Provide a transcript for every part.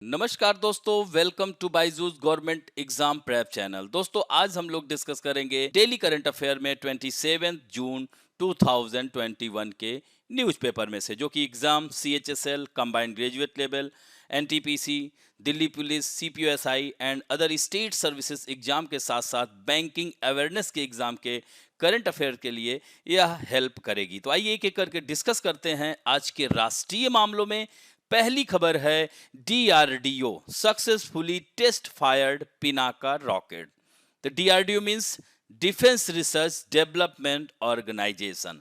नमस्कार दोस्तों, welcome to Byju's government exam prep channel. दोस्तों आज हम लोग डिस्कस करेंगे डेली करंट अफेयर में 27 जून 2021 के न्यूज़पेपर में से, जो कि exam CHSL, combined graduate level, NTPC, Delhi police, CPUSI and other state services exam के साथ साथ बैंकिंग अवेयरनेस के एग्जाम के करंट अफेयर के लिए यह हेल्प करेगी। तो आइए एक एक करके डिस्कस करते हैं आज के राष्ट्रीय मामलों में। पहली खबर है DRDO successfully test fired Pinaka rocket. तो DRDO means defence research development organisation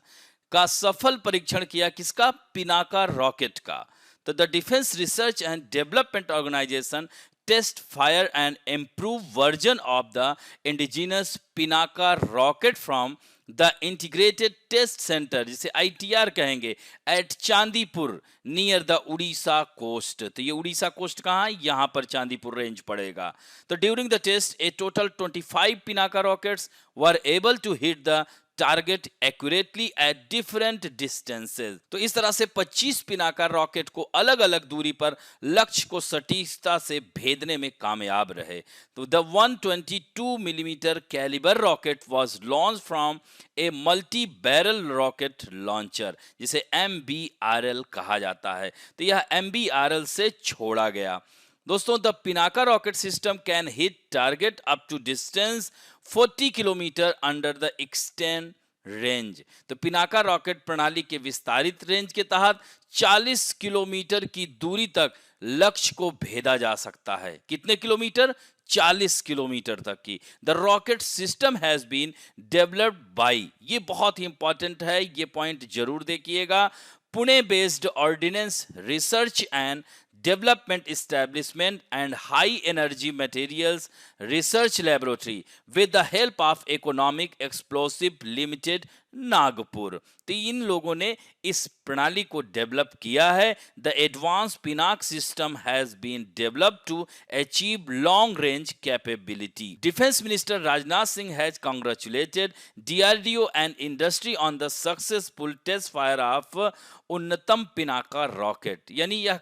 का सफल परीक्षण किया किसका? पिनाका रॉकेट का। तो the defence research and development organisation test fire and improve version of the indigenous Pinaka rocket from the integrated test center, जिसे ITR कहेंगे, at Chandipur near the Orissa coast. तो ये उड़ीसा कोस्ट कहाँ है? यहाँ पर चांदीपुर रेंज पड़ेगा। तो during the test a total 25 Pinaka rockets were able to hit the target accurately at different distances. तो इस तरह से 25 पिनाका रॉकेट को अलग अलग दूरी पर लक्ष्य को सटीकता से भेदने में कामयाब रहे। तो the 122 millimetre calibre rocket was launched from a multi barrel rocket launcher, जिसे MBRL कहा जाता है। तो यह MBRL से छोड़ा गया। दोस्तों, the Pinaka rocket system can hit target up to distance 40 kilometre under the extend range. तो पिनाका रॉकेट प्रणाली के विस्तारित रेंज के तहत 40 किलोमीटर की दूरी तक लक्ष्य को भेदा जा सकता है। कितने किलोमीटर? 40 किलोमीटर तक की। The rocket system has been developed by, ये बहुत ही इंपॉर्टेंट है, ये पॉइंट जरूर देखिएगा, Pune based ordnance research and development establishment and high energy materials research laboratory with the help of economic explosive limited Nagpur. तो इन लोगों ने इस प्रणाली को डेवलप किया है। The advance Pinaka system has been developed to achieve long range capability. Defence minister Rajnath Singh has congratulated DRDO and industry on the successful test fire of Unnatam Pinaka rocket. यानी यह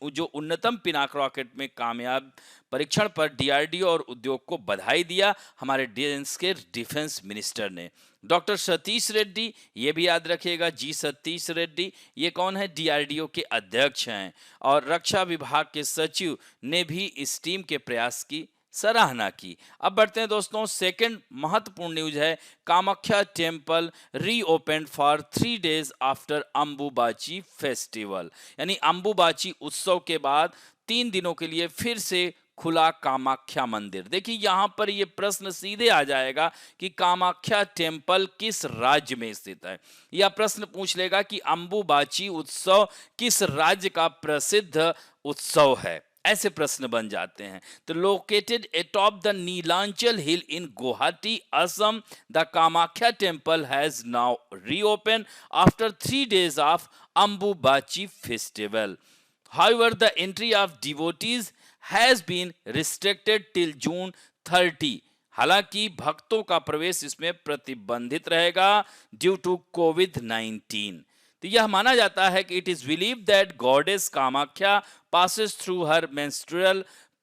जो उन्नतम पिनाक रॉकेट में कामयाब परीक्षण पर DRDO और उद्योग को बधाई दिया हमारे देश के डिफेंस मिनिस्टर ने। डॉक्टर सतीश रेड्डी, ये भी याद रखिएगा, जी सतीश रेड्डी, ये कौन है? DRDO के अध्यक्ष हैं और रक्षा विभाग के सचिव ने भी इस टीम के प्रयास की सराहना की। अब बढ़ते हैं दोस्तों, सेकंड महत्वपूर्ण न्यूज है, Kamakhya temple reopen for 3 days after Ambubachi festival. यानी अंबुबाची उत्सव के बाद 3 दिनों के लिए फिर से खुला कामाख्या मंदिर। देखिए यहां पर यह प्रश्न सीधे आ जाएगा कि कामाख्या टेम्पल किस राज्य में स्थित है। यह प्रश्न पूछ लेगा कि अंबुबाची उत्सव किस राज्य का प्रसिद्ध उत्सव है, ऐसे प्रश्न बन जाते हैं। तो located atop the Nilanchal hill in Guwahati, Assam, the Kamakhya temple has now reopen after 3 days of Ambubachi festival. However, the entry of devotees has been restricted till June 30। हालांकि भक्तों का प्रवेश इसमें प्रतिबंधित रहेगा ड्यू टू COVID-19। तो यह माना जाता है कि it is believe that goddess Kamakhya passes through her menstrual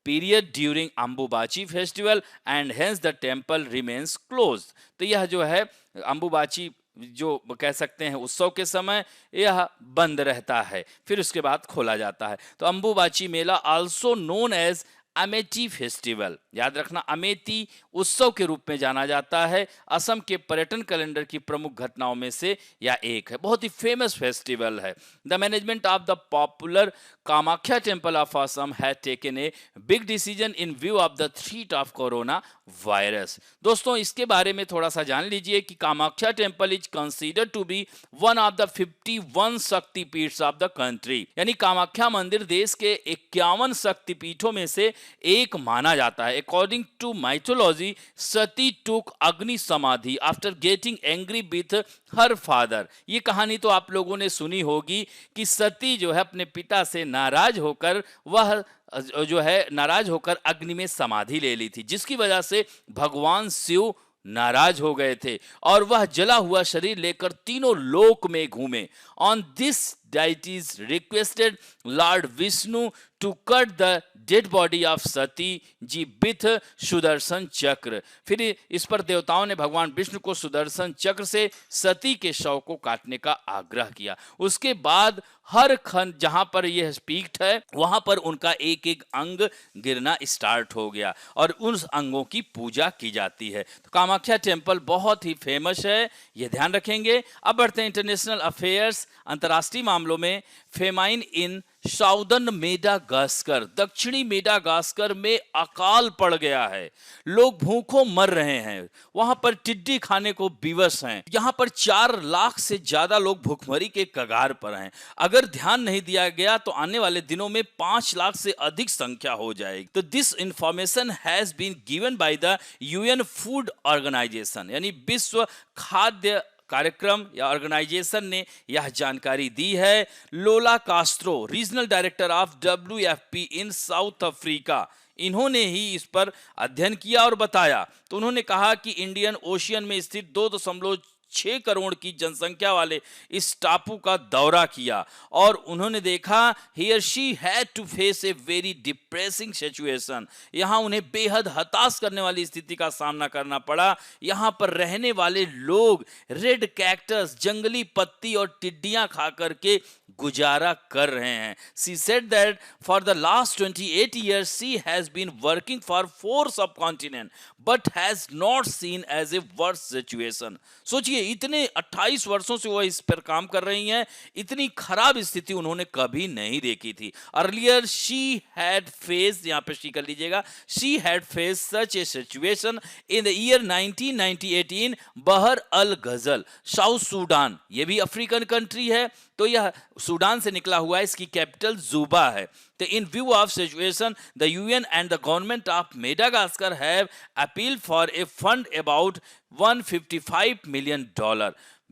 period during Ambubachi festival and hence the temple remains closed। तो यह जो है अंबुबाची जो कह सकते हैं उत्सव के समय यह बंद रहता है, फिर उसके बाद खोला जाता है। तो Ambubachi Mela also known as Amethi festival, याद रखना अमेठी उत्सव के रूप में जाना जाता है। असम के पर्यटन कैलेंडर की प्रमुख घटनाओं में से यह एक है, बहुत ही फेमस फेस्टिवल है। The management of the popular Kamakhya temple of Assam has taken a big decision in view of the threat of corona virus. दोस्तों इसके बारे में थोड़ा सा जान लीजिए कि Kamakhya temple is considered to be one of the 51 Shaktipeeth of the country. यानी कामाख्या मंदिर देश के 51 शक्तिपीठों में से एक माना जाता है। अकॉर्डिंग टू माइथोलॉजी, सती टुक अग्नि समाधि after getting angry with her father. ये कहानी तो आप लोगों ने सुनी होगी कि सती जो है अपने पिता से नाराज होकर अग्नि में समाधि ले ली थी, जिसकी वजह से भगवान शिव नाराज हो गए थे और वह जला हुआ शरीर लेकर तीनों लोक में घूमे। On this deities requested Lord Vishnu to cut the dead body of Sati ji with Sudarshan chakra. फिर इस पर देवताओं ने भगवान विष्णु को सुदर्शन चक्र से सती के शव को काटने का आग्रह किया। उसके बाद हर खंड जहां पर यह पीक्ड है वहां पर उनका एक एक अंग गिरना स्टार्ट हो गया और उन अंगों की पूजा की जाती है। तो कामाख्या टेम्पल बहुत ही फेमस है, यह ध्यान रखेंगे। अब बढ़ते हैं इंटरनेशनल अफेयर्स, अंतर्राष्ट्रीय मामलों में। फेमाइन इन साउदर्न मेडागास्कर, दक्षिणी मेडागास्कर में अकाल पड़ गया है, लोग भूखों मर रहे हैं, वहां पर टिड्डी खाने को विवश हैं। यहां पर 4 लाख से ज्यादा लोग भूखमरी के कगार पर हैं। अगर ध्यान नहीं दिया गया तो आने वाले दिनों में 5 लाख से अधिक संख्या हो जाएगी। तो this information has been given by the UN food organisation, यानी विश्व खाद्य कार्यक्रम या ऑर्गेनाइजेशन ने यह जानकारी दी है। लोला Castro, regional director of WFP in south Africa, इन्होंने ही इस पर अध्ययन किया और बताया। तो उन्होंने कहा कि इंडियन ओशियन में स्थित 2.6 करोड़ की जनसंख्या वाले इस टापू का दौरा किया और उन्होंने देखा here she had to face a very depressing situation, यहां उन्हें बेहद हताश करने वाली स्थिति का सामना करना पड़ा। यहां पर रहने वाले लोग रेड कैक्टस, जंगली पत्ती और टिड्डियां खा करके गुजारा कर रहे हैं। She said that for the last 28 years she has been working for 4 subcontinents but has not seen as a worse situation. सोचिए इतने 28 वर्षों से वो इस पर काम कर रही हैं, इतनी खराब स्थिति उन्होंने कभी नहीं देखी थी। Earlier she had faced, यहाँ पे शी कर लीजिएगा, she had faced such a situation in the year 1998 in बहर अल गजल, साउथ सूडान, ये भी अफ्रीकन कंट्री है, तो यह सूडान से निकला हुआ है, इसकी कैपिटल जुबा है। तो इन view of situation the UN and the government of Madagascar have appealed for a fund about $155 million.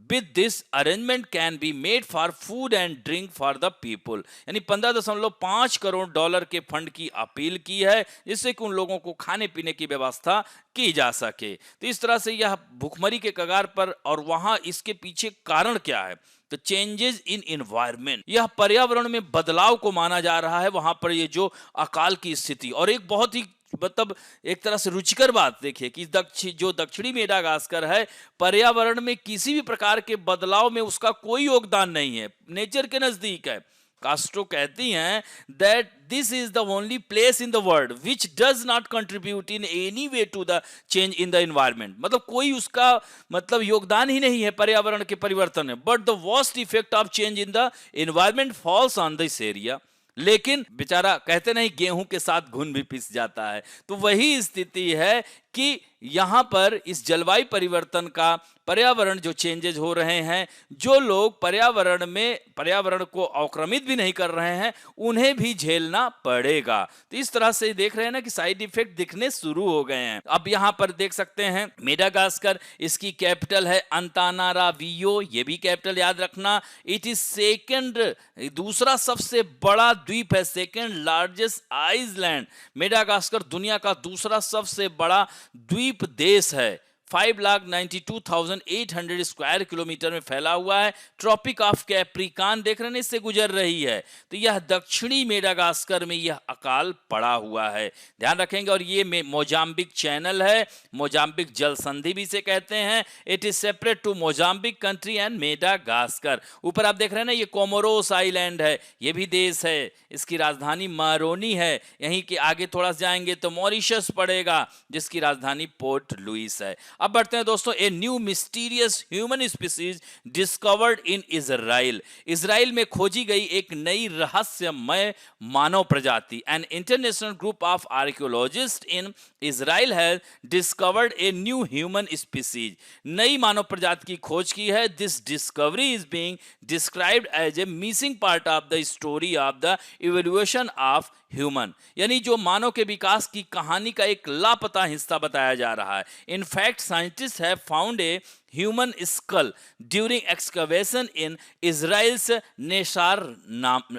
With this arrangement can be made for food and drink for the people, यानी $15.5 करोड़ के fund की appeal की है जिससे कि उन लोगों को खाने पीने की व्यवस्था की जा सके। तो इस तरह से यह भूखमरी के कगार पर, और वहां इसके पीछे कारण क्या है? तो चेंजेस इन एनवायरनमेंट, यह पर्यावरण में बदलाव को माना जा रहा है वहां पर ये जो अकाल की स्थिति। और एक बहुत ही मतलब एक तरह से रुचिकर बात देखिए कि जो दक्षिणी मेडागास्कर है, पर्यावरण में किसी भी प्रकार के बदलाव में उसका कोई योगदान नहीं है, नेचर के नजदीक है। कास्ट्रो कहती हैं that this is the only place in the world which does not contribute in any way to the change in the environment, मतलब कोई उसका मतलब योगदान ही नहीं है पर्यावरण के परिवर्तन में। But the worst effect of change in the environment falls on this area. लेकिन बेचारा कहते नहीं गेहूं के साथ घुन भी पिस जाता है, तो वही स्थिति है कि यहां पर इस जलवायु परिवर्तन का, पर्यावरण जो चेंजेस हो रहे हैं, जो लोग पर्यावरण को अवक्रमित भी नहीं कर रहे हैं उन्हें भी झेलना पड़ेगा। तो इस तरह से देख रहे हैं ना कि साइड इफेक्ट दिखने शुरू हो गए हैं। अब यहां पर देख सकते हैं मेडागास्कर, इसकी कैपिटल है अंतानारावियो, ये भी कैपिटल याद रखना। इट इज सेकंड, दूसरा सबसे बड़ा द्वीप है, सेकंड लार्जेस्ट आइलैंड। मेडागास्कर दुनिया का दूसरा सबसे बड़ा द्वीप देश है। 5,92,800 स्क्वायर किलोमीटर में फैला हुआ है। ट्रॉपिक ऑफ कैप्रिकॉन देख रहे हैं, इससे गुजर रही है। तो यह दक्षिणी मेडागास्कर में यह अकाल पड़ा हुआ है, ध्यान रखेंगे। और ये मोजाम्बिक चैनल है, मोजाम्बिक जल संधि भी इसे कहते हैं। It is separate to Mozambique country and Madagascar. ऊपर आप देख रहे हैं ना, ये कोमोरोस आइलैंड है, ये भी देश है, इसकी राजधानी मारोनी है। यहीं के आगे थोड़ा सा जाएंगे तो मॉरिशस पड़ेगा जिसकी राजधानी पोर्ट लुइस है। अब बढ़ते हैं दोस्तों, a new mysterious human species discovered in Israel. Israel में खोजी गई एक नई रहस्यमय मानव प्रजाति। An international group of archaeologist in Israel has discovered a new human species, नई मानव प्रजाति की खोज की है। This discovery is being described as a missing part of the story of the evolution of human, यानी जो मानव के विकास की कहानी का एक लापता हिस्सा बताया जा रहा है। In fact scientists have found a human skull during excavation in Israel's नेशार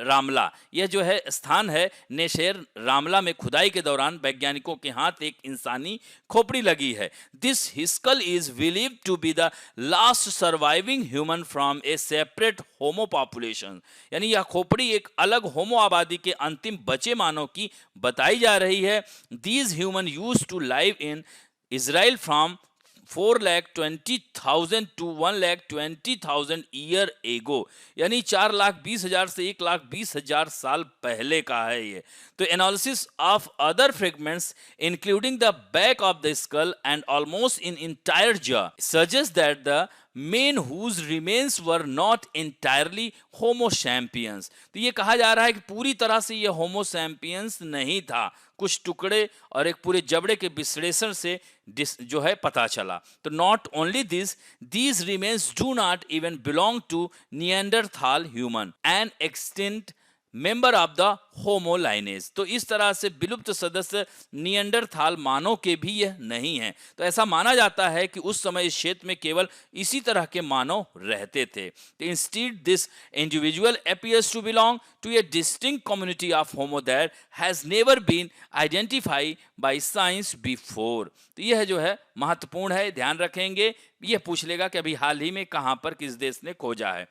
रामला। यह जो है स्थान है नेशेर रामला में खुदाई के दौरान वैज्ञानिकों के हाथ एक इंसानी खोपड़ी लगी है। This skull is believed to be the last surviving human from a separate homo population। यानी यह खोपड़ी एक अलग होमो आबादी के अंतिम बचे मानव की बताई जा रही है। These humans used to live in Israel from 4,20,000 to 1,20,000 year ago, यानी 4,20,000 से 1,20,000 साल पहले का है ये। तो analysis of other fragments including the back of the skull and almost in entire jaw suggest that the men whose remains were not entirely homo sapiens। तो ये कहा जा रहा है कि पूरी तरह से ये होमो सैम्पियंस नहीं था, कुछ टुकड़े और एक पूरे जबड़े के विश्लेषण से जो है पता चला। तो not only this, these remains do not even belong to Neanderthal human, an extinct member of the homo lineage. तो इस तरह से विलुप्त सदस्य नियंडरथाल मानव के भी यह नहीं है। तो ऐसा माना जाता है कि उस समय इस क्षेत्र में केवल इसी तरह के मानव रहते थे। तो instead this individual appears to belong to a distinct community of homo that has never been identified by science before. तो यह जो है महत्वपूर्ण है, ध्यान रखेंगे। यह पूछ लेगा कि अभी हाल ही में कहां पर किस देश ने खोजा है।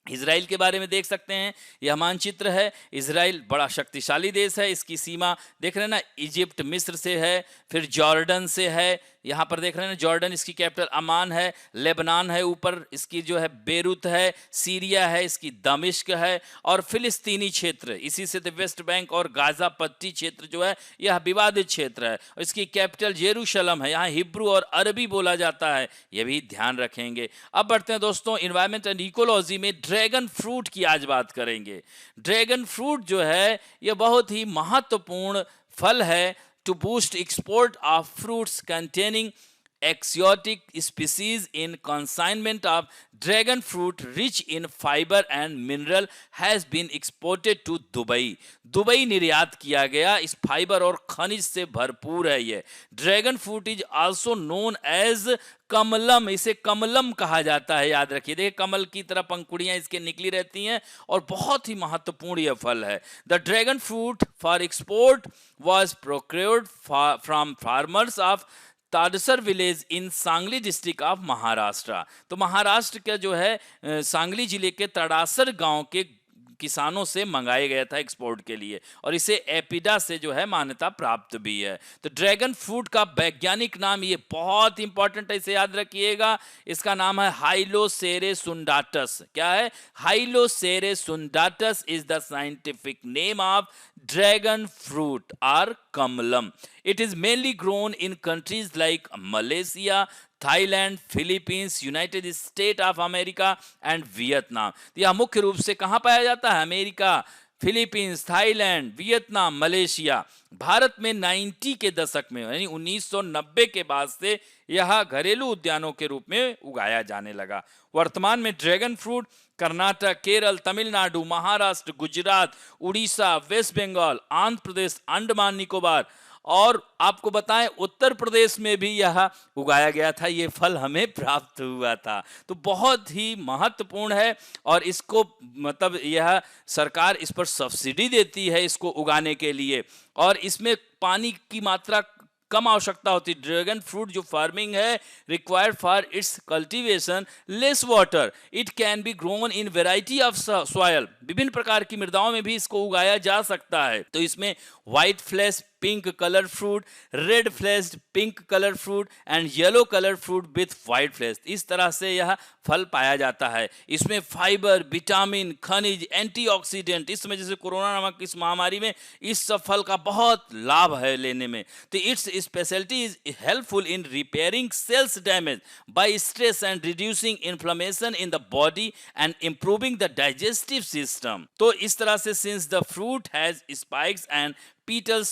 इजराइल के बारे में देख सकते हैं, यह मानचित्र है। इजराइल बड़ा शक्तिशाली देश है। इसकी सीमा देख रहे हैं ना, इजिप्ट मिस्र से है, फिर जॉर्डन से है, यहाँ पर देख रहे हैं जॉर्डन, इसकी कैपिटल अमान है, लेबनान है ऊपर, इसकी जो है बेरूत है, सीरिया है, इसकी दमिश्क है, और फिलिस्तीनी क्षेत्र इसी से वेस्ट बैंक और गाजा पट्टी क्षेत्र जो है यह विवादित क्षेत्र है। और इसकी कैपिटल जेरूशलम है। यहाँ हिब्रू और अरबी बोला जाता है, यह भी ध्यान रखेंगे। अब बढ़ते हैं दोस्तों इन्वायरमेंट एंड इकोलॉजी में। ड्रैगन फ्रूट की आज बात करेंगे। ड्रैगन फ्रूट जो है यह बहुत ही महत्वपूर्ण फल है to boost export of fruits containing exotic species in consignment of dragon fruit rich in fiber and mineral has been exported to Dubai. Dubai निर्यात किया गया, इस फाइबर और खनिज से भरपूर है ये। Dragon fruit is also known as Kamalam, इसे कमलम कहा जाता है, याद रखिए। देखिए कमल की तरह पंखुड़ियां इसके निकली रहती हैं और बहुत ही महत्वपूर्ण यह फल है। The dragon fruit for export was procured from farmers of Tadsar village in Sangli district of Maharashtra. तो महाराष्ट्र का जो है सांगली जिले के तड़ासर गांव के किसानों से मंगाया गया था एक्सपोर्ट के लिए, और इसे एपिडा से जो है मान्यता प्राप्त भी है। तो ड्रैगन फ्रूट का वैज्ञानिक नाम, ये बहुत इंपॉर्टेंट है, इसे याद रखिएगा, इसका नाम है हाइलोसेरेसुंडाटस। क्या है? Hylocereus undatus is the scientific name of dragon fruit और Kamalam. It is mainly grown in countries like Malaysia, Thailand, Philippines, United States of America and Vietnam। यह मुख्य रूप से कहाँ पाया जाता है? America, Philippines, Thailand, Vietnam, Malaysia. Bharat में 90 के दशक में यानी 1990 के बाद से यह घरेलू उद्यानों के रूप में उगाया जाने लगा। वर्तमान में dragon fruit Karnataka, Kerala, Tamilnadu, Maharashtra, Gujarat, Orissa, west Bengal, Andhra Pradesh, Andaman Nicobar और आपको बताएं उत्तर प्रदेश में भी यह उगाया गया था। ये फल हमें प्राप्त हुआ था। तो बहुत ही महत्वपूर्ण है और इसको मतलब यह सरकार इस पर सब्सिडी देती है इसको उगाने के लिए, और इसमें पानी की मात्रा कम आवश्यकता होती। ड्रैगन फ्रूट जो फार्मिंग है required for its cultivation less water, it can be grown in variety of soil. विभिन्न प्रकार की मृदाओं में भी इसको उगाया जा सकता है। तो इसमें white flash pink colour fruit, red flashed pink colour fruit and yellow colour fruit with white flash, इस तरह से यह फल पाया जाता है। इसमें फाइबर, विटामिन, खनिज, एंटीऑक्सीडेंट, इस समय जैसे कोरोना नामक इस महामारी में इस सब फल का बहुत लाभ है लेने में। तो it's speciality is helpful in repairing cells damage bye stress and reducing inflammation in the body and improving the digestive system. तो इस तरह से since the fruit has spikes and petal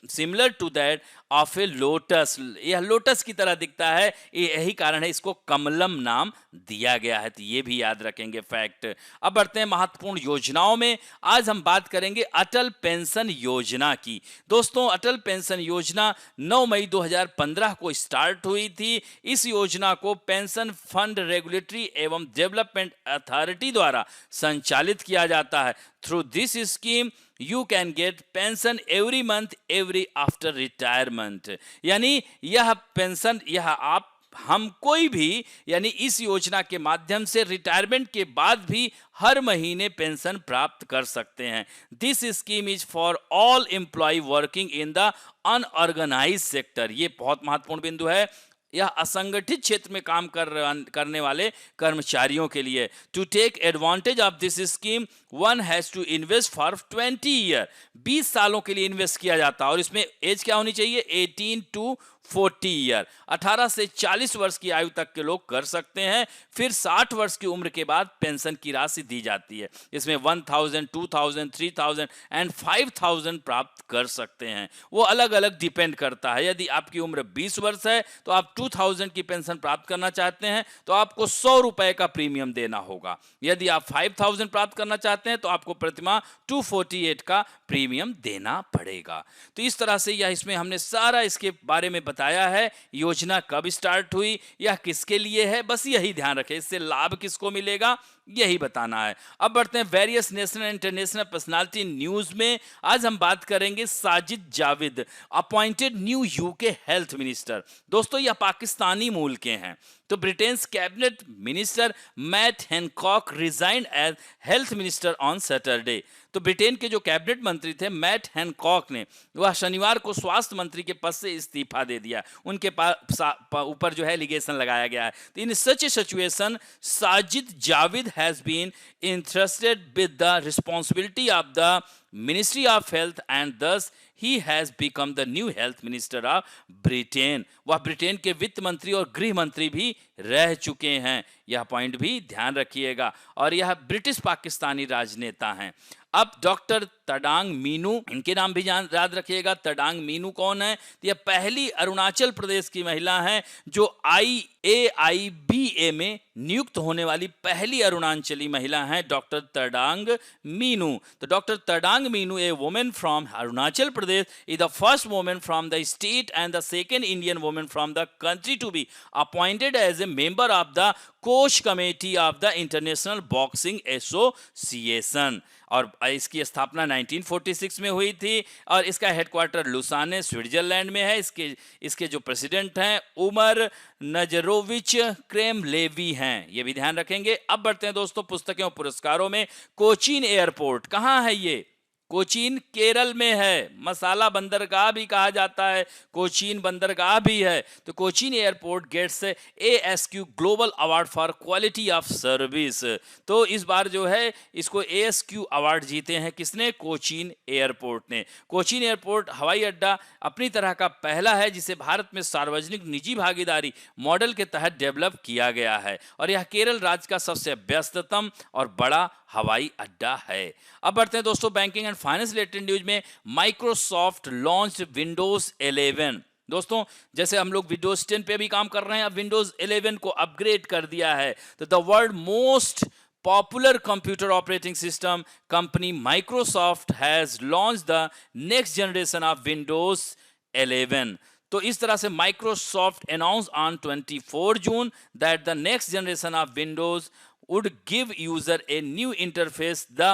similar to that of a lotus। यह lotus की तरह दिखता है, यही कारण है इसको कमलम नाम दिया गया है। तो ये भी याद रखेंगे फैक्ट। अब बढ़ते हैं महत्वपूर्ण योजनाओं में। आज हम बात करेंगे अटल पेंशन योजना की। दोस्तों, अटल पेंशन योजना 9 मई 2015 को स्टार्ट हुई थी। इस योजना को पेंशन फंड रेगुलेटरी एवं डेवलपमेंट अथॉरिटी द्वारा संचालित किया जाता है। Through this scheme you can get pension every month every after retirement. यानी यह पेंशन, यह आप हम कोई भी यानी इस योजना के माध्यम से रिटायरमेंट के बाद भी हर महीने पेंशन प्राप्त कर सकते हैं। This scheme is for all employ working in the unorganised sector. ये बहुत महत्वपूर्ण बिंदु है। यह असंगठित क्षेत्र में काम करने वाले कर्मचारियों के लिए। To take advantage of this scheme one has to invest for 20 year. 20 सालों के लिए इन्वेस्ट किया जाता है और इसमें एज क्या होनी चाहिए? 18 टू 40 ईयर। 18 से 40 वर्ष की आयु तक के लोग कर सकते हैं। फिर 60 वर्ष की उम्र के बाद पेंशन की राशि दी जाती है। इसमें 1000, 2000, 3000 एंड 5000 प्राप्त कर सकते हैं। वो अलग अलग डिपेंड करता है। यदि आपकी उम्र 20 वर्ष है तो आप 2000 की पेंशन प्राप्त करना चाहते हैं तो आपको 100 रुपए का प्रीमियम देना होगा। यदि आप 5000 प्राप्त करना चाहते हैं तो आपको प्रतिमाह 248 का प्रीमियम देना पड़ेगा। तो इस तरह से यह इसमें हमने सारा इसके बारे में बताया है। योजना कब स्टार्ट हुई, यह किसके लिए है, बस यही ध्यान रखें। इससे लाभ किसको मिलेगा यही बताना है। अब बढ़ते हैं various national and international personality news में। आज हम बात करेंगे Sajid Javid, appointed new UK health minister. दोस्तों, यह पाकिस्तानी मूल के हैं। तो Britain cabinet minister Matt Hancock resigned as health minister on Saturday. तो ब्रिटेन के जो कैबिनेट मंत्री थे मैट हैनकॉक ने, वह शनिवार को स्वास्थ्य मंत्री के पद से इस्तीफा दे दिया। उनके ऊपर जो है एलिगेशन लगाया गया है। तो in such a situation Sajid Javed has been entrusted with the responsibility of the Ministry of Health and thus he has become the new health minister of Britain। वह ब्रिटेन के वित्त मंत्री और गृह मंत्री भी रह चुके हैं। यह पॉइंट भी ध्यान रखिएगा। और यह ब्रिटिश पाकिस्तानी राजनेता हैं। अब डॉक्टर तडांग मीनू, इनके नाम भी याद रखिएगा। तडांग मीनू कौन है? यह पहली अरुणाचल प्रदेश की महिला है जो AIIBA में नियुक्त होने वाली पहली अरुणाचली महिला है, डॉक्टर तडांग मीनू। तो doctor Tadang Meenu, a women from Arunachal Pradesh, is the first women from the state and the second Indian women from the country to be appointed as a member of the coach committee of the international boxing association. और इसकी स्थापना 1946 में हुई थी और इसका headquarter Lausanne Switzerland में है। इसके जो प्रेसिडेंट हैं उमर नजरोविच क्रेमलेवी हैं। ये भी ध्यान रखेंगे। अब बढ़ते हैं दोस्तों पुस्तकों और पुरस्कारों में। कोचीन एयरपोर्ट कहाँ है? ये कोचीन केरल में है। मसाला बंदरगाह भी कहा जाता है, कोचीन बंदरगाह भी है। तो Cochin airport gets ASQ global award for quality of service. तो इस बार जो है इसको ASQ अवार्ड जीते हैं किसने? कोचीन एयरपोर्ट ने। कोचीन एयरपोर्ट हवाई अड्डा अपनी तरह का पहला है जिसे भारत में सार्वजनिक निजी भागीदारी मॉडल के तहत डेवलप किया गया है और यह केरल राज्य का सबसे व्यस्ततम और बड़ा हवाई अड्डा है। अब बढ़ते हैं दोस्तों banking and finance related news में। Microsoft launch Windows 11। दोस्तों, जैसे हम लोग विंडोज 10 पे भी काम कर रहे हैं, अब विंडोज 11 को अपग्रेड कर दिया है। तो the world most popular computer operating system company Microsoft has launched the next generation of Windows 11। तो इस तरह से Microsoft announced on 24 June that the next generation of Windows would give user a new interface, the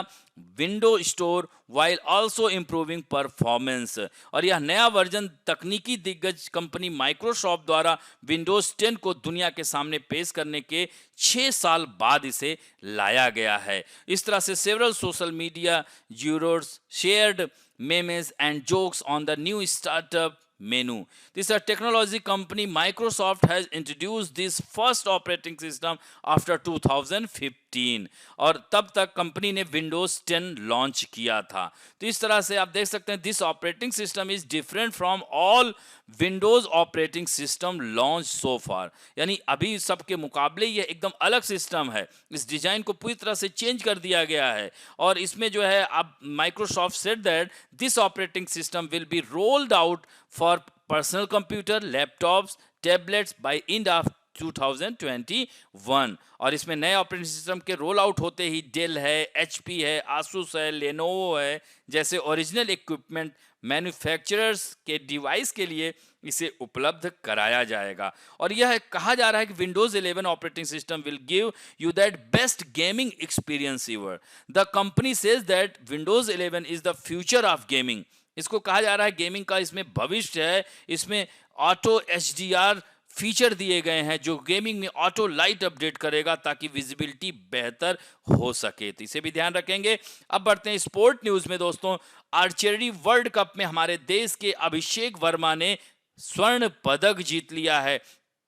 Window Store, while also improving performance। और यह नया version तकनीकी दिग्गज company Microsoft द्वारा विंडोज 10 को दुनिया के सामने पेश करने के 6 साल बाद इसे लाया गया है। इस तरह से several social media users shared memes and jokes on the new startup menu. This is a technology company. Microsoft has introduced this first operating system after 2015 और तब तक कंपनी ने विंडोज 10 लॉन्च किया था। तो इस तरह से आप देख सकते हैं this operating system is different from all Windows operating system launch so far, यानी अभी सबके मुकाबले ये एकदम अलग सिस्टम है। इस डिजाइन को पूरी तरह से चेंज कर दिया गया है और इसमें जो है अब Microsoft said that this operating system will be rolled out for personal computer, laptops, tablets by end of 2021 और इसमें नए ऑपरेटिंग सिस्टम के रोल आउट होते ही डेल है, एचपी है, आसूस है, लेनोवो है जैसे ओरिजिनल इक्विपमेंट मैन्युफैक्चरर्स के डिवाइस के लिए इसे उपलब्ध कराया जाएगा। और यह कहा जा रहा है कि Windows 11 operating system will give you that best gaming experience ever. The company says that Windows 11 is the future of gaming. इसको कहा जा रहा है गेमिंग का इसमें भविष्य है। इसमें ऑटो एचडीआर फीचर दिए गए हैं जो गेमिंग में ऑटो लाइट अपडेट करेगा ताकि विजिबिलिटी बेहतर हो सके, तो इसे भी ध्यान रखेंगे। अब बढ़ते हैं स्पोर्ट न्यूज में दोस्तों। आर्चरी वर्ल्ड कप में हमारे देश के अभिषेक वर्मा ने स्वर्ण पदक जीत लिया है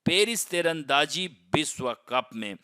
पेरिस तीरंदाजी विश्व कप में।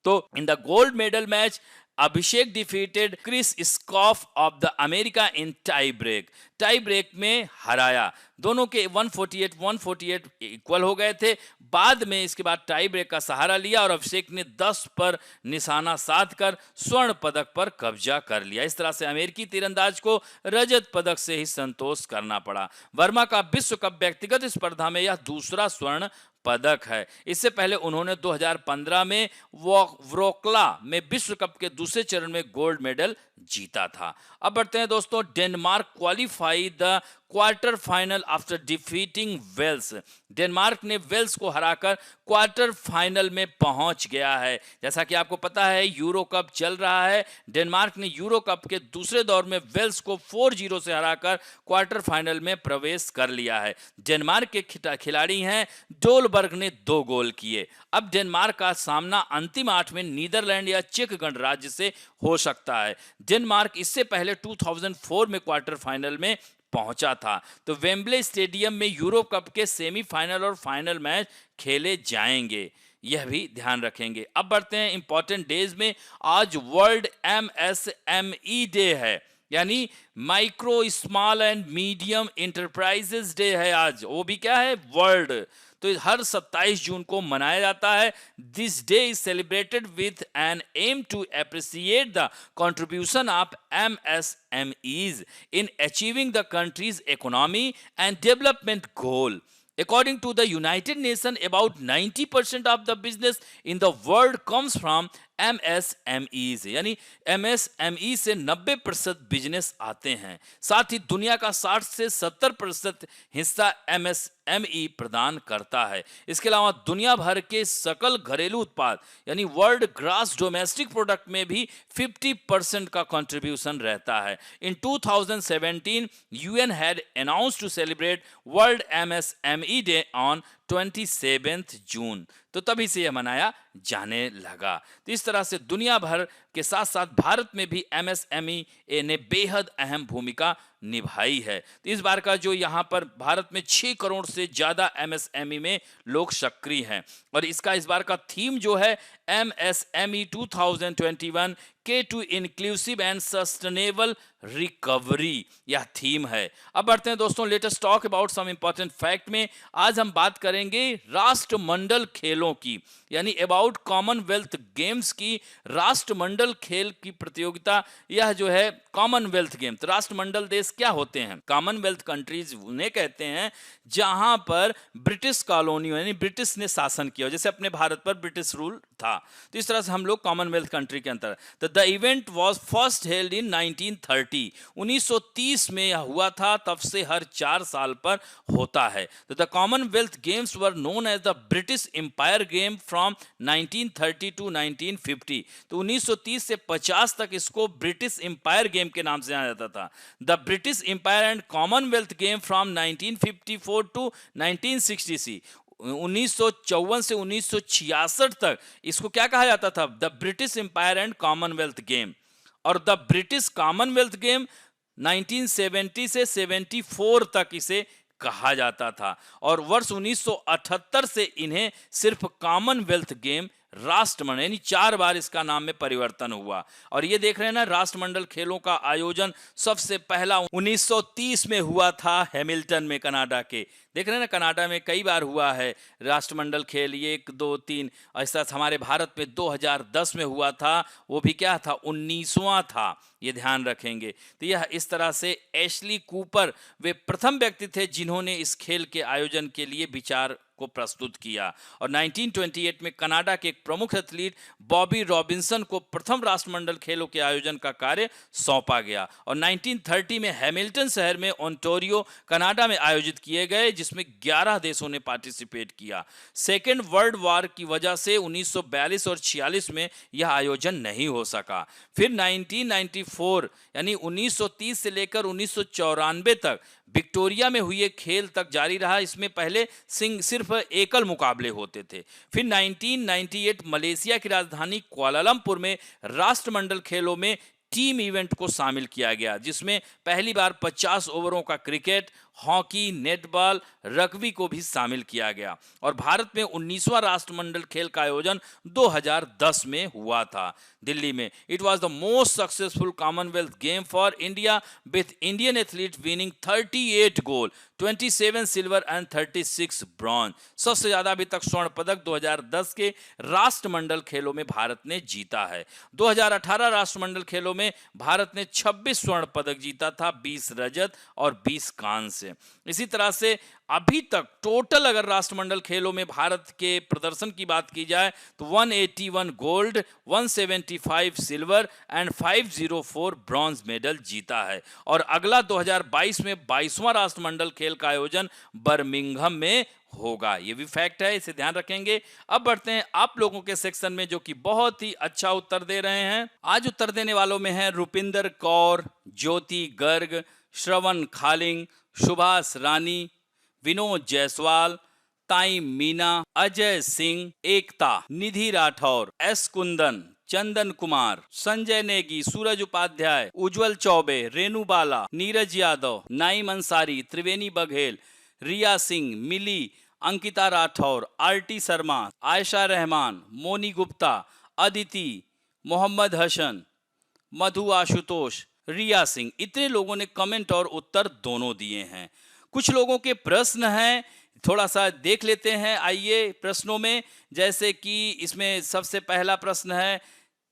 तो in the gold medal match Abhishek defeated Kris Schaff of the America in tie break में हराया। दोनों के 148 इक्वल हो गए थे। बाद में इसके बाद टाई ब्रेक का सहारा लिया और अभिषेक ने 10 पर निशाना साधकर स्वर्ण पदक पर कब्जा कर लिया। इस तरह से अमेरिकी तीरंदाज को रजत पदक से ही संतोष करना पड़ा। वर्मा का विश्व कप व्यक्तिगत स्पर्धा में यह दूसरा स्वर्ण पदक है। इससे पहले उन्होंने 2015 में व्रोक्ला में विश्व कप के दूसरे चरण में गोल्ड मेडल जीता था। अब बढ़ते हैं दोस्तों। Denmark qualify the quarter final after defeating Wales. Denmark ने वेल्स को हराकर क्वार्टर फाइनल में पहुंच गया है। जैसा कि आपको पता है यूरो कप चल रहा है। डेनमार्क ने यूरो कप के दूसरे दौर में वेल्स को 4-0 से हराकर क्वार्टर फाइनल में प्रवेश कर लिया है। डेनमार्क के खिलाड़ी हैं डोलबर्ग ने 2 गोल किए। अब डेनमार्क का सामना अंतिम 8 में नीदरलैंड या चेक गणराज्य से हो सकता है। डेनमार्क इससे पहले 2004 में क्वार्टर फाइनल में पहुंचा था। तो वेम्बले स्टेडियम में यूरो कप के सेमीफाइनल और फाइनल मैच खेले जाएंगे, यह भी ध्यान रखेंगे। अब बढ़ते हैं इंपॉर्टेंट डेज में। आज वर्ल्ड एमएसएमई डे है, यानी micro small and medium enterprises day है आज। वो भी क्या है, वर्ल्ड। तो हर 27 जून को मनाया जाता है। This day is celebrated with an aim to appreciate the contribution of MSMEs in achieving the country's economy and development goal. According to the United Nations, about 90% of the business in the world comes from MSMEs, यानी MSME से 90% business आते हैं। साथ ही दुनिया का 60 से 70% हिस्सा MSME प्रदान करता है। इसके अलावा दुनिया भर के सकल घरेलू उत्पाद यानी वर्ल्ड ग्रॉस डोमेस्टिक प्रोडक्ट में भी 50% का कंट्रीब्यूशन रहता है। इन 2017 UN had announced to celebrate World MSME Day on 27 जून, तो तभी से यह मनाया जाने लगा। तो इस तरह से दुनिया भर के साथ साथ भारत में भी MSME ने बेहद अहम भूमिका निभाई है। तो इस बार का जो यहाँ पर भारत में 6 करोड़ से ज्यादा MSME में लोग सक्रिय हैं और इसका इस बार का थीम जो है MSME 2021 K2 inclusive and sustainable recovery, यह थीम है। अब बढ़ते हैं दोस्तों, latest talk about some important fact में। आज हम बात करेंगे राष्ट्रमंडल खेलों की, यानी अबाउट कॉमनवेल्थ गेम्स की। राष्ट्रमंडल खेल की प्रतियोगिता यह जो है कॉमनवेल्थ गेम। तो राष्ट्रमंडल देश क्या होते हैं? कॉमनवेल्थ कंट्रीज उन्हें कहते हैं जहां पर ब्रिटिश कॉलोनी यानी ब्रिटिश ने शासन किया, जैसे अपने भारत पर ब्रिटिश रूल था। तो इस तरह से हम लोग कॉमनवेल्थ कंट्री के अंतर। तो the event was first held in 1930, 1930 में यह हुआ था। तब से हर 4 साल पर होता है। तो the commonwealth games were known as the British empire game from 1930 to 1950। तो 1930 से 50 तक इसको ब्रिटिश एम्पायर गेम के नाम से जाना जाता था। The British empire and commonwealth game from 1954 to 1966, 1954 से 1966 तक इसको क्या कहा जाता था? The British empire and commonwealth game. और द ब्रिटिश कॉमनवेल्थ गेम 1970 से 74 तक इसे कहा जाता था और वर्ष 1978 से इन्हें सिर्फ कॉमनवेल्थ गेम राष्ट्रमंडल यानी 4 बार इसका नाम में परिवर्तन हुआ। और ये देख रहे हैं ना, राष्ट्रमंडल खेलों का आयोजन सबसे पहला 1930 में हुआ था हैमिल्टन में, कनाडा के। देख रहे हैं ना, कनाडा में कई बार हुआ है राष्ट्रमंडल खेल, 1 2 3। ऐसा हमारे भारत में 2010 में हुआ था, वो भी क्या था, 19वां था, ये ध्यान रखेंगे। तो यह इस तरह से एशली कूपर वे प्रथम व्यक्ति थे जिन्होंने इस खेल के आयोजन के लिए विचार को प्रस्तुत किया। और 1928 में कनाडा के एक प्रमुख एथलीट बॉबी रॉबिन्सन को प्रथम राष्ट्रमंडल खेलों के आयोजन का कार्य सौंपा गया और 1930 में हैमिल्टन शहर में ओंटारियो कनाडा में आयोजित किए गए, जिसमें 11 देशों ने पार्टिसिपेट किया। सेकेंड वर्ल्ड वॉर की वजह से 1942 और 46 में यह आयोजन नहीं हो सका। फिर 1994 यानी 1930 से लेकर 1994 तक विक्टोरिया में हुए खेल तक जारी रहा। इसमें पहले सिर्फ एकल मुकाबले होते थे। फिर 1998 मलेशिया की राजधानी कुआलालंपुर में राष्ट्रमंडल खेलों में टीम इवेंट को शामिल किया गया, जिसमें पहली बार 50 ओवरों का क्रिकेट, हॉकी, नेटबॉल, रग्बी को भी शामिल किया गया। और भारत में 19वां राष्ट्रमंडल खेल का आयोजन 2010 में हुआ था दिल्ली में। It was the most successful Commonwealth game for India with Indian athlete winning 38 gold, 27 silver and 36 bronze. सबसे ज्यादा अभी तक स्वर्ण पदक 2010 के राष्ट्रमंडल खेलों में भारत ने जीता है। 2018 राष्ट्रमंडल खेलों में भारत ने 26 स्वर्ण पदक जीता था, 20 रजत और 20 कांस्य। इसी तरह से अभी तक टोटल अगर राष्ट्रमंडल खेलों में भारत के प्रदर्शन की बात की जाए तो 181 gold, 175 silver and 504 bronze medal जीता है। और अगला 2022 में 22वां राष्ट्रमंडल खेल का आयोजन बर्मिंघम में होगा। ये भी फैक्ट है, इसे ध्यान रखेंगे। अब बढ़ते हैं आप लोगों के सेक्शन में, जो कि बहुत ही अच्छा उत्तर दे रहे हैं। आज उत्तर देने वालों में हैं रुपिंदर कौर, ज्योति गर्ग, श्रवण खालिंग, सुभाष रानी, विनोद जायसवाल, ताई मीना, अजय सिंह, एकता, निधि राठौर, एस कुंदन, चंदन कुमार, संजय नेगी, सूरज उपाध्याय, उज्जवल चौबे, रेणु बाला, नीरज यादव, नाइम अंसारी, त्रिवेणी बघेल, रिया सिंह, मिली, अंकिता राठौर, आरटी शर्मा, आयशा रहमान, मोनी गुप्ता, अदिति, मोहम्मद हसन, मधु आशुतोष, रिया सिंह। इतने लोगों ने कमेंट और उत्तर दोनों दिए हैं। कुछ लोगों के प्रश्न हैं, थोड़ा सा देख लेते हैं आइए प्रश्नों में। जैसे कि इसमें सबसे पहला प्रश्न है,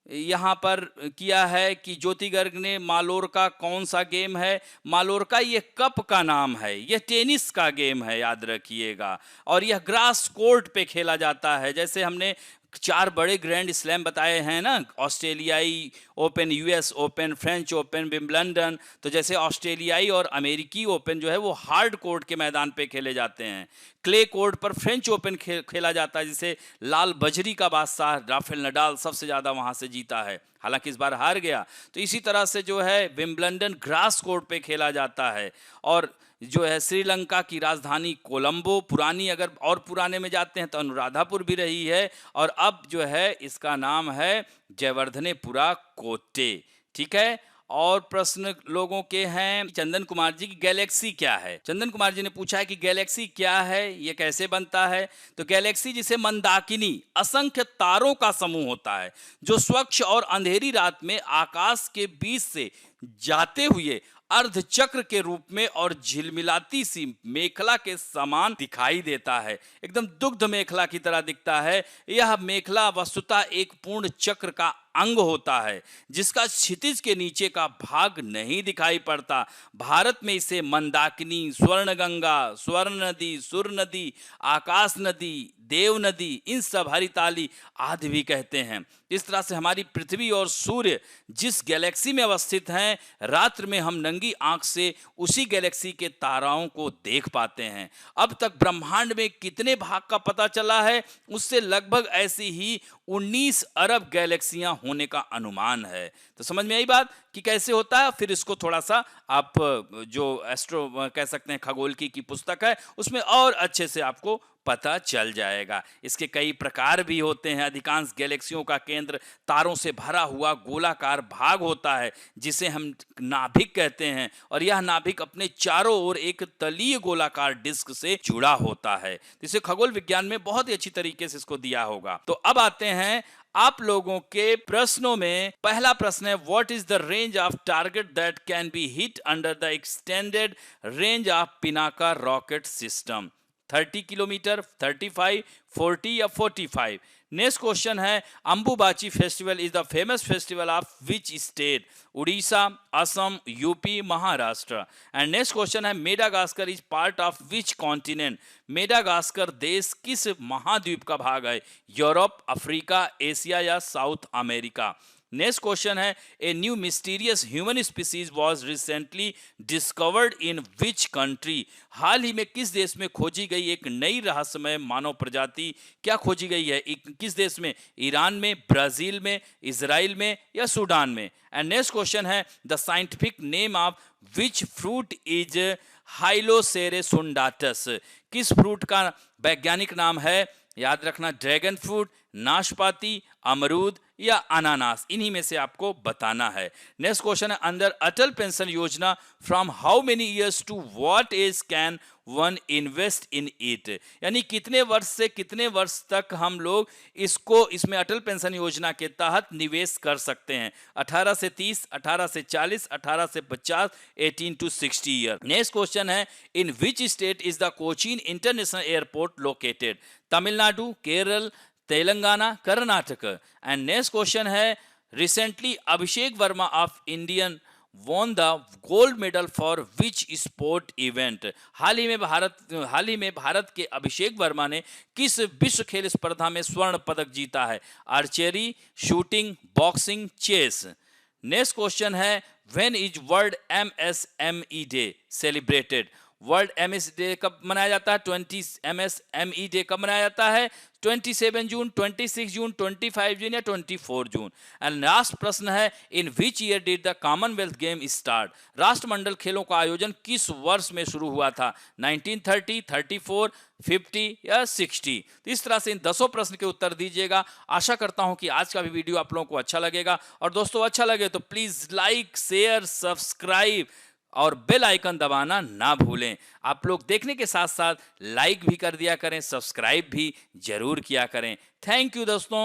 यहाँ पर किया है कि ज्योति गर्ग ने मालोर्का कौन सा गेम है। मालोर्का ये कप का नाम है, यह टेनिस का गेम है, याद रखिएगा। और यह ग्रास कोर्ट पे खेला जाता है। जैसे हमने 4 बड़े ग्रैंड स्लैम बताए हैं ना, ऑस्ट्रेलियाई open, US open, French open, Wimbledon. तो जैसे ऑस्ट्रेलियाई और अमेरिकी ओपन जो है वो हार्ड कोर्ट के मैदान पे खेले जाते हैं। क्ले कोर्ट पर फ्रेंच ओपन खेला जाता है, जिसे लाल बजरी का बादशाह राफेल नडाल सबसे ज़्यादा वहाँ से जीता है, हालांकि इस बार हार गया। तो इसी तरह से जो है विंबलडन ग्रास कोर्ट पे खेला जाता है। और जो है श्रीलंका की राजधानी कोलंबो, पुरानी अगर और पुराने में जाते हैं तो अनुराधापुर भी रही है। और अब जो है इसका नाम है जयवर्धनेपुरा कोटे। ठीक है। और प्रश्न लोगों के हैं, चंदन कुमार जी की गैलेक्सी क्या है। चंदन कुमार जी ने पूछा है कि गैलेक्सी क्या है, ये कैसे बनता है। तो गैलेक्सी जिसे मंदाकिनी असंख्य तारों का समूह होता है, जो स्वच्छ और अंधेरी रात में आकाश के बीच से जाते हुए अर्धचक्र के रूप में और झिलमिलाती सी मेखला के समान दिखाई देता है। एकदम दुग्ध मेखला की तरह दिखता है। यह मेखला वस्तुतः एक पूर्ण चक्र का अंग होता है, जिसका क्षितिज के नीचे का भाग नहीं दिखाई पड़ता। भारत में इसे मंदाकिनी, स्वर्णगंगा, स्वर्ण नदी, सुर नदी, आकाश नदी, देव नदी, इन सब हरिताली आदि भी कहते हैं। इस तरह से हमारी पृथ्वी और सूर्य जिस गैलेक्सी में अवस्थित हैं, रात्र में हम नंगी आंख से उसी गैलेक्सी के ताराओं को देख पाते हैं। अब तक ब्रह्मांड में कितने भाग का पता चला है, उससे लगभग ऐसी ही 19 अरब गैलेक्सियां होने का अनुमान है। तो समझ में आई बात कि कैसे होता है। फिर इसको थोड़ा सा आप जो एस्ट्रो कह सकते हैं खगोल की पुस्तक है उसमें और अच्छे से आपको पता चल जाएगा। इसके कई प्रकार भी होते हैं। अधिकांश गैलेक्सियों का केंद्र तारों से भरा हुआ गोलाकार भाग होता है जिसे हम नाभिक कहते हैं, और यह नाभिक अपने चारों ओर एक तलीय गोलाकार डिस्क से जुड़ा होता है। इसे खगोल विज्ञान में बहुत ही अच्छी तरीके से इसको दिया होगा। तो अब आते हैं आप लोगों के प्रश्नों में। पहला प्रश्न है, what is the range of target that can be hit under the extended range of Pinaka rocket system? 30 kilometre, 35, 40 या 45? नेक्स्ट क्वेश्चन है, Ambubachi festival is the famous festival of which state? Orissa, Assam, UP, Maharashtra? And next question है, Madagascar is part of which continent? Madagascar देश किस महाद्वीप का भाग है? Europe, Africa, Asia या साउथ अमेरिका? नेक्स्ट क्वेश्चन है, ए new mysterious human species was recently discovered in which country? हाल ही में किस देश में खोजी गई एक नई रहस्यमय मानव प्रजाति क्या खोजी गई है? किस देश में? ईरान में, ब्राजील में, इजराइल में या सूडान में? एंड नेक्स्ट क्वेश्चन है, the scientific name of which fruit is hylocereus undatus? किस फ्रूट का वैज्ञानिक नाम है? याद रखना, ड्रैगन फ्रूट, नाशपाती, अमरूद या अनानास, इन्हीं में से आपको बताना है। नेक्स्ट क्वेश्चन है, अंदर Atal pension Yojana from how many years to what age can one invest in it? यानी कितने वर्ष से कितने वर्ष तक हम लोग इसमें अटल पेंशन योजना के तहत निवेश कर सकते हैं? 18 से 30, 18 से 40, 18 से 50, 18 टू 60 ईयर। नेक्स्ट क्वेश्चन है, in which state is the Cochin international airport located? Tamilnadu, Kerala, Telangana, Karnataka? And next question है, recently Abhishek Verma of Indian won the gold medal for which sport event? हाल ही में भारत के अभिषेक वर्मा ने किस विश्व खेल स्पर्धा में स्वर्ण पदक जीता है? Archery, shooting, boxing, chess? Next question है, when is world MSME day celebrated? World MS day कब मनाया जाता है? 20 एमएसएमई डे कब मनाया जाता है? 27 जून, 26 जून, 25 जून या 24 जून? एंड लास्ट प्रश्न है, in which year did the Commonwealth game start? राष्ट्रमंडल खेलों का आयोजन किस वर्ष में शुरू हुआ था? 1930, 34, 50 या 60? तो इस तरह से इन 10 प्रश्न के उत्तर दीजिएगा। आशा करता हूं कि आज का भी वीडियो आप लोगों को अच्छा लगेगा, और दोस्तों अच्छा लगे तो प्लीज लाइक, शेयर, सब्सक्राइब और बेल आइकन दबाना ना भूलें। आप लोग देखने के साथ साथ लाइक भी कर दिया करें, सब्सक्राइब भी जरूर किया करें। थैंक यू दोस्तों।